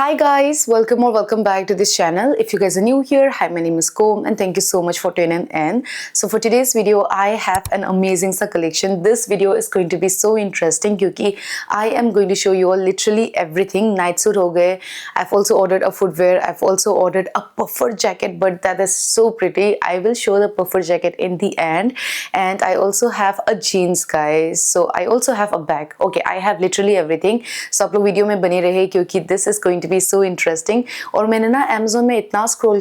Hi guys, welcome or welcome back to this channel. If you guys are new here, hi, my name is Kom and thank you so much for tuning in. So for today's video, I have an amazing sa collection. This video is going to be so interesting because I am going to show you all literally everything. Night suit ho gaye. I've also ordered a footwear. I've also ordered a puffer jacket, but that is so pretty. I will show the puffer jacket in the end. And I also have a jeans, guys. So I also have a bag. Okay, I have literally everything. So आप लोग video में बने रहे क्योंकि this is going to be so interesting. और मैंने ना Amazon में इतना scroll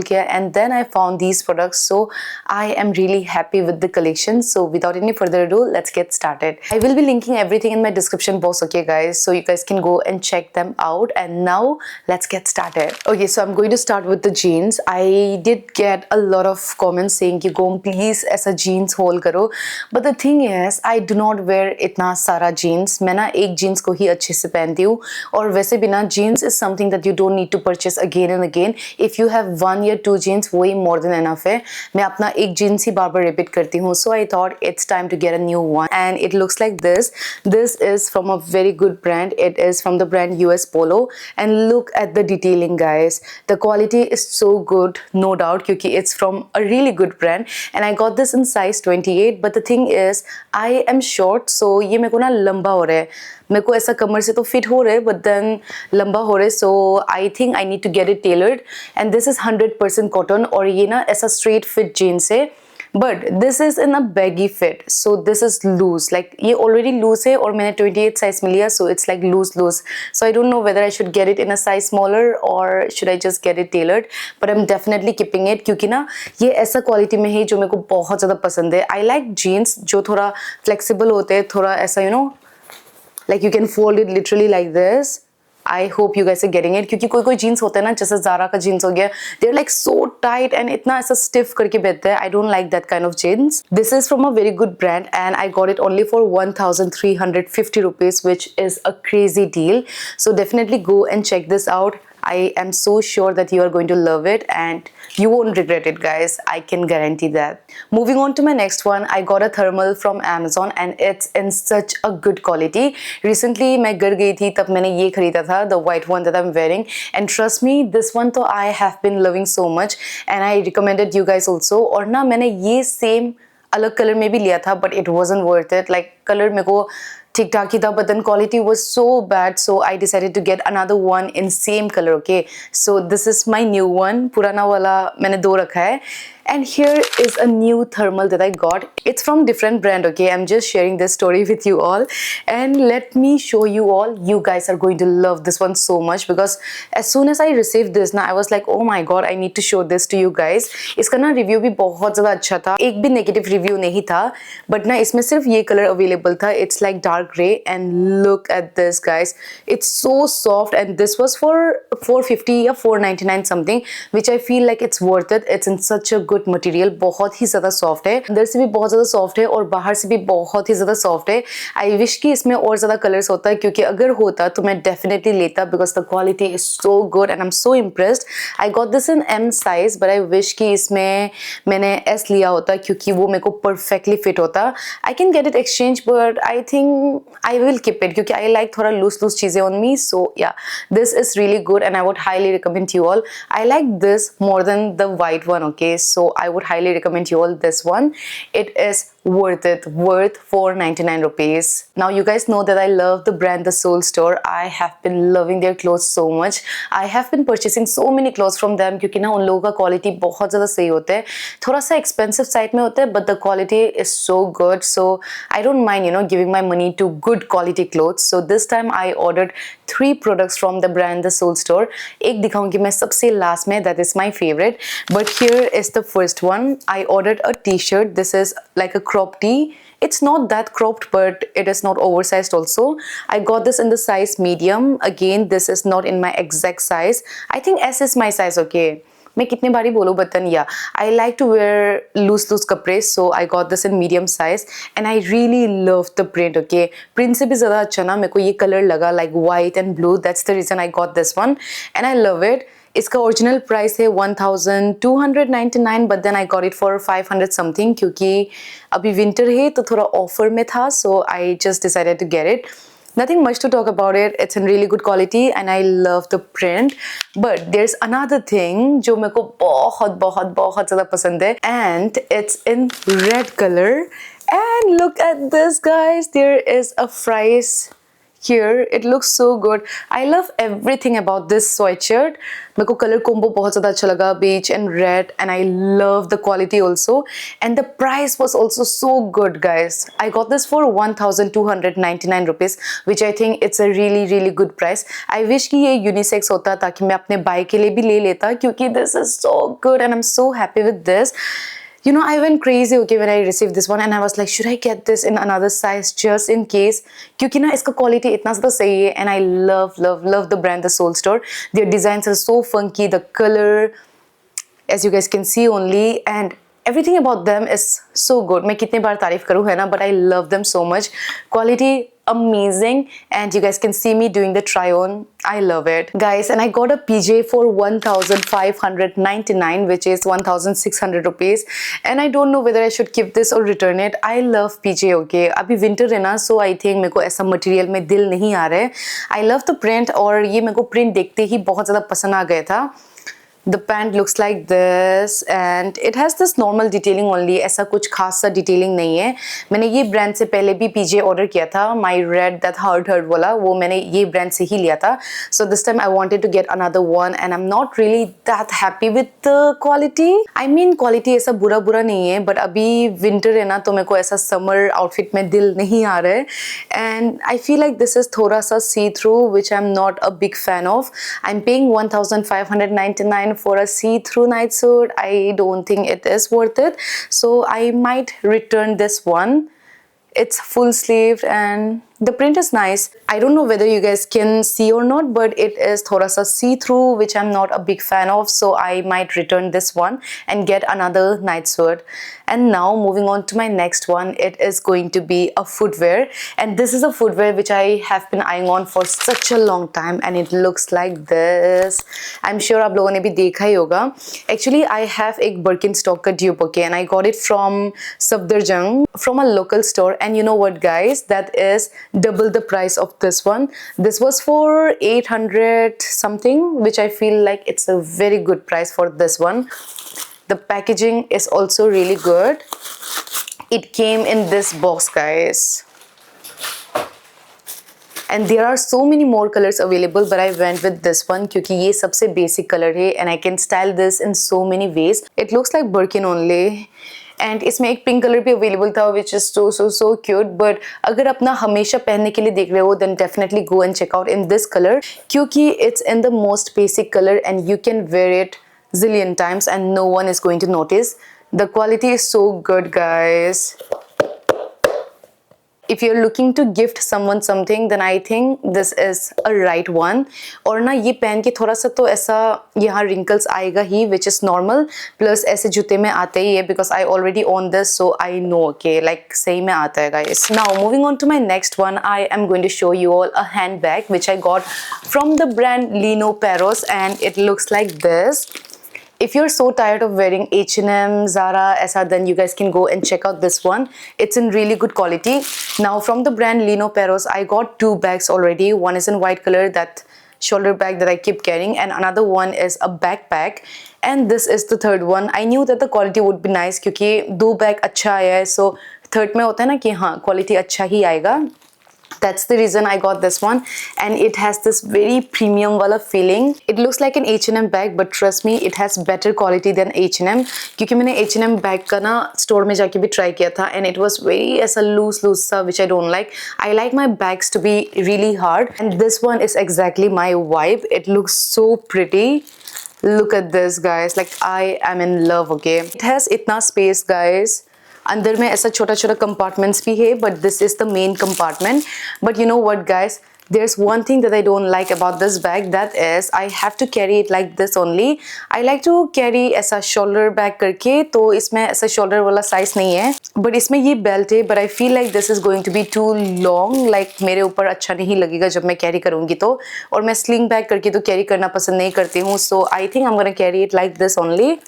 किया and then I found these products. So I am really happy with the collection. So without any further ado, let's get started. I will be linking everything in my description box, okay guys? So you guys can go and check them out. And now let's get started. Okay, so I'm going to start with the jeans. I did get a lot of comments saying कि Gom please ऐसा jeans haul करो. But the thing is, I do not wear इतना सारा jeans. मैं ना एक jeans को ही अच्छे से पहनती हूँ और वैसे भी ना jeans is something that you don't need to purchase again and again. If you have 1 or 2 jeans, वही more than enough है. मैं अपना एक jeans ही बार बार repeat करती हूँ. So I thought it's time to get a new one. And it looks like this. This is from a very good brand. It is from the brand US Polo. And look at the detailing, guys. The quality is so good, no doubt, क्योंकि it's from a really good brand. And I got this in size 28. But the thing is, I am short, so ये मेरे को ना लंबा हो रहा है. मेरे को ऐसा कमर से तो फिट हो रहा है but then लंबा हो रहा है, so I think I need to get it tailored. And this is 100% cotton और ये ना ऐसा straight fit jeans है, but this is in a baggy fit, so this is loose. Like ये already loose है और मैंने 28 size में लिया, so it's like loose. So I don't know whether I should get it in a size smaller or should I just get it tailored, but I'm definitely keeping it क्योंकि ना ये ऐसा quality में है जो मेरे को बहुत ज़्यादा पसंद है. I like jeans जो थोड़ा flexible होते हैं, थोड़ा ऐसा like you can fold it literally like this. I hope you guys are getting it क्योंकि कोई jeans होते हैं ना, जैसे Zara का jeans हो गया, they're like so tight and इतना ऐसा stiff करके बैठते हैं. I don't like that kind of jeans. This is from a very good brand and I got it only for 1,350 rupees, which is a crazy deal. So definitely go and check this out. I am so sure that you are going to love it and you won't regret it, guys. I can guarantee that. Moving on to my next one, I got a thermal from Amazon and it's in such a good quality. Recently मैं घर गई थी तब मैंने ये खरीदा था, the white one that I'm wearing, and trust me, this one तो I have been loving so much and I recommended you guys also. और ना मैंने ये same अलग कलर में भी लिया था but it wasn't worth it. Like colour मेरे को ठीक ठाक ही था but then quality was so bad, so I decided to get another one in same color. Okay, so this is my new one. पुराना वाला मैंने दो रखा है. And here is a new thermal that I got. It's from different brand, okay? I'm just sharing this story with you all. And let me show you all. You guys are going to love this one so much because as soon as I received this, na, I was like, oh my god, I need to show this to you guys. इसका ना review भी बहुत ज़्यादा अच्छा था. एक भी negative review नहीं था. But ना इसमें सिर्फ ये color available था. It's like dark gray. And look at this, guys. It's so soft. And this was for 450 or 499 something, which I feel like it's worth it. It's in such a good material, बहुत ही ज़्यादा soft है, अंदर से भी बहुत ज़्यादा soft है और बाहर से भी बहुत ही ज़्यादा सॉफ्ट है. आई विश कि इसमें और ज़्यादा कलर्स होता है क्योंकि अगर होता तो मैं डेफिनेटली लेता because the quality is so good and I am so impressed. I got this in M size but I wish कि इसमें मैंने एस लिया होता क्योंकि वो मेरे को परफेक्टली फिट होता. I can get it exchange but I think I will keep it क्योंकि आई लाइक थोड़ा लूज चीज़ें ऑन मी. सो या this is really good and I would highly recommend you all. I like this more than the white one. Okay, so I would highly recommend you all this one. It is worth it, worth 499 rupees. Now you guys know that I love the brand The Soul Store. I have been loving their clothes so much. I have been purchasing so many clothes from them क्योंकि ना उन लोगों का quality बहुत ज़्यादा सही होता है. थोड़ा सा expensive side में होता है but the quality is so good. So I don't mind giving my money to good quality clothes. So this time I ordered 3 products from the brand The Soul Store. एक दिखाऊंगी मैं सबसे last में, that is my favorite. But here is the first one. I ordered a t-shirt. This is like a crop tee. It's not that cropped but it is not oversized also. I got this in the size medium. Again, this is not in my exact size. I think S is my size. Okay, मैं कितने बारी बोलूँ but then yeah, I like to wear loose कपड़े, so I got this in medium size and I really love the print. Okay, print से भी ज़्यादा अच्छा ना मेरे को ये कलर लगा like white and blue. That's the reason I got this one and I love it. इसका ओरिजिनल प्राइस है 1299 but then I got it for 500 something क्योंकि अभी विंटर है तो थोड़ा ऑफर में था, so I just decided to get it. Nothing much to talk about it. It's in really good quality and I love the print. But there's another thing जो मेरे को बहुत बहुत बहुत ज़्यादा पसंद है and it's in red color. And look at this, guys. There is a fries here. It looks so good. I love everything about this sweatshirt. मेरे को color combo बहुत ज़्यादा अच्छा लगा, beige and red, and I love the quality also. And the price was also so good, guys. I got this for 1,299 rupees, which I think it's a really really good price. I wish कि ये unisex होता ताकि मैं अपने भाई के लिए भी ले लेता क्योंकि this is so good and I'm so happy with this. You know, I went crazy okay when I received this one and I was like, should I get this in another size just in case? क्योंकि ना इसका quality इतना ज़्यादा सही है and I love the brand, the Soul Store. Their designs are so funky, the color, as you guys can see only, and everything about them is so good. मैं कितने बार तारीफ करूँ है ना, but I love them so much. Quality amazing, and you guys can see me doing the try on. I love it, guys. And I got a PJ for 1,599, which is 1,600 rupees, and I don't know whether I should keep this or return it. I love PJ, okay. अभी winter है ना, so I think मेरे को ऐसा material में दिल नहीं आ रहा है. I love the print, और ये मेरे को print देखते ही बहुत ज़्यादा पसंद आ गया था. The pant looks like this and it has this normal detailing only. ऐसा कुछ खास सा detailing नहीं है. मैंने ये brand से पहले भी PJ order किया था. My red that hurt वाला वो मैंने ये brand से ही लिया था. So this time I wanted to get another one and I'm not really that happy with the quality. I mean quality ऐसा बुरा नहीं है, but अभी winter है ना तो मेरे को ऐसा summer outfit में दिल नहीं आ रहा है. And I feel like this is थोड़ा सा see through, which I'm not a big fan of. I'm paying 1,599 for a see-through night suit. I don't think it is worth it, so I might return this one. It's full sleeved and the print is nice. I don't know whether you guys can see or not, but it is thoda sa see-through, which I'm not a big fan of, so I might return this one and get another night suit. And now moving on to my next one, it is going to be a footwear, and this is a footwear which I have been eyeing on for such a long time, and it looks like this. I'm sure आप लोगों ने भी देखा ही होगा. Actually, I have एक Birkenstock का dupe, okay, and I got it from Safdarjung, from a local store, and you know what, guys, that is double the price of this one. This was for 800 something, which I feel like it's a very good price for this one. The packaging is also really good. It came in this box, guys. And there are so many more colors available, but I went with this one क्योंकि ये सबसे basic color है and I can style this in so many ways. It looks like Birkin only. And इसमें एक pink colour भी available था, which is so cute. But अगर अपना हमेशा पहनने के लिए देख रहे हो, then definitely go and check out in this color क्योंकि it's in the most basic color and you can wear it zillion times and no one is going to notice. The quality is so good, guys. If you're looking to gift someone something, then I think this is a right one. और ना ये पहन के थोड़ा सा तो ऐसा यहाँ wrinkles आएगा ही, which is normal. Plus ऐसे जूते में आते ही है because I already own this, so I know, okay, like सही में आता है, guys. Now moving on to my next one, I am going to show you all a handbag which I got from the brand Lino Peros, and it looks like this. If you're so tired of wearing H&M, Zara, ऐसा, then you guys can go and check out this one. It's in really good quality. Now from the brand Lino Peros, I got two bags already. One is in white color, that shoulder bag that I keep carrying, and another one is a backpack. And this is the third one. I knew that the quality would be nice क्योंकि दो bag अच्छा आया है, so third में होता है ना कि हाँ quality अच्छा ही आएगा. That's the reason I got this one, and it has this very premium wala feeling. It looks like an H&M bag, but trust me, it has better quality than H&M. क्योंकि मैंने H&M bag का ना store में जाके भी try किया था, and it was very ऐसा loose सा, which I don't like. I like my bags to be really hard, and this one is exactly my vibe. It looks so pretty. Look at this, guys. Like I am in love. Okay, it has इतना space, guys. अंदर में ऐसा छोटा छोटा compartments भी है, but this is the main compartment. But you know what, guys, there's one thing that I don't like about this bag, that is I have to carry it like this only. I like to carry ऐसा shoulder bag करके, तो इसमें ऐसा shoulder वाला size नहीं है, but इसमें ये belt है, but I feel like this is going to be too long. Like मेरे ऊपर अच्छा नहीं लगेगा जब मैं carry करूँगी तो, और मैं sling bag करके तो carry करना पसंद नहीं करती हूँ, so I think I'm gonna carry it like this only.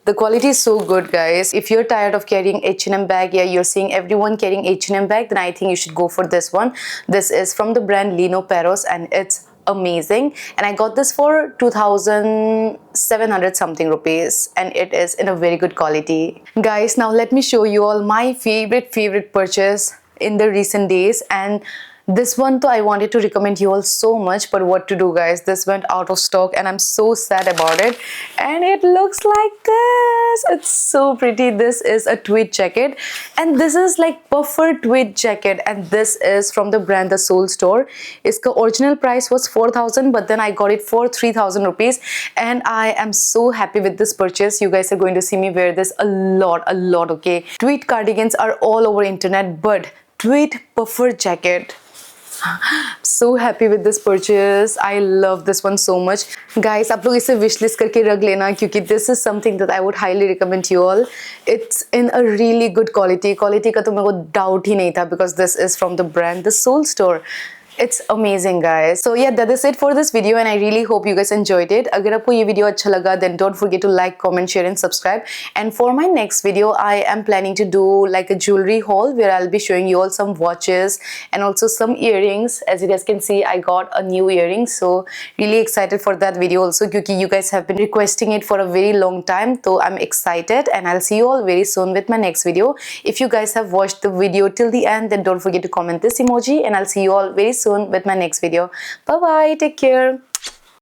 The quality is so good, guys. If you're tired of carrying H&M bag, yeah, you're seeing everyone carrying H&M bag, then I think you should go for this one. This is from the brand Lino Peros and it's amazing, and I got this for 2,700 something rupees, and it is in a very good quality. Guys, now let me show you all my favorite purchase in the recent days, and this one though I wanted to recommend you all so much, but what to do, guys, this went out of stock and I'm so sad about it. And it looks like this. It's so pretty. This is a tweed jacket, and this is like puffer tweed jacket, and this is from the brand The Soul Store. Its original price was 4,000, but then I got it for 3,000 rupees, and I am so happy with this purchase. You guys are going to see me wear this a lot, okay. Tweed cardigans are all over internet, but tweed puffer jacket, so happy with this purchase. I love this one so much. Guys, आप लोग इसे wish list करके रख लेना, क्योंकि this is something that I would highly recommend you all. It's in a really good quality. Quality का तो मेरे को doubt ही नहीं था, because this is from the brand The Soul Store. It's amazing, guys. So yeah, that is it for this video, and I really hope you guys enjoyed it. अगर आपको ये video अच्छा लगा, then don't forget to like, comment, share and subscribe. And for my next video, I am planning to do like a jewelry haul where I'll be showing you all some watches and also some earrings. As you guys can see, I got a new earring, so really excited for that video also, because you guys have been requesting it for a very long time. So I'm excited, and I'll see you all very soon with my next video. If you guys have watched the video till the end, then don't forget to comment this emoji, and I'll see you all very soon with my next video. Bye bye, take care.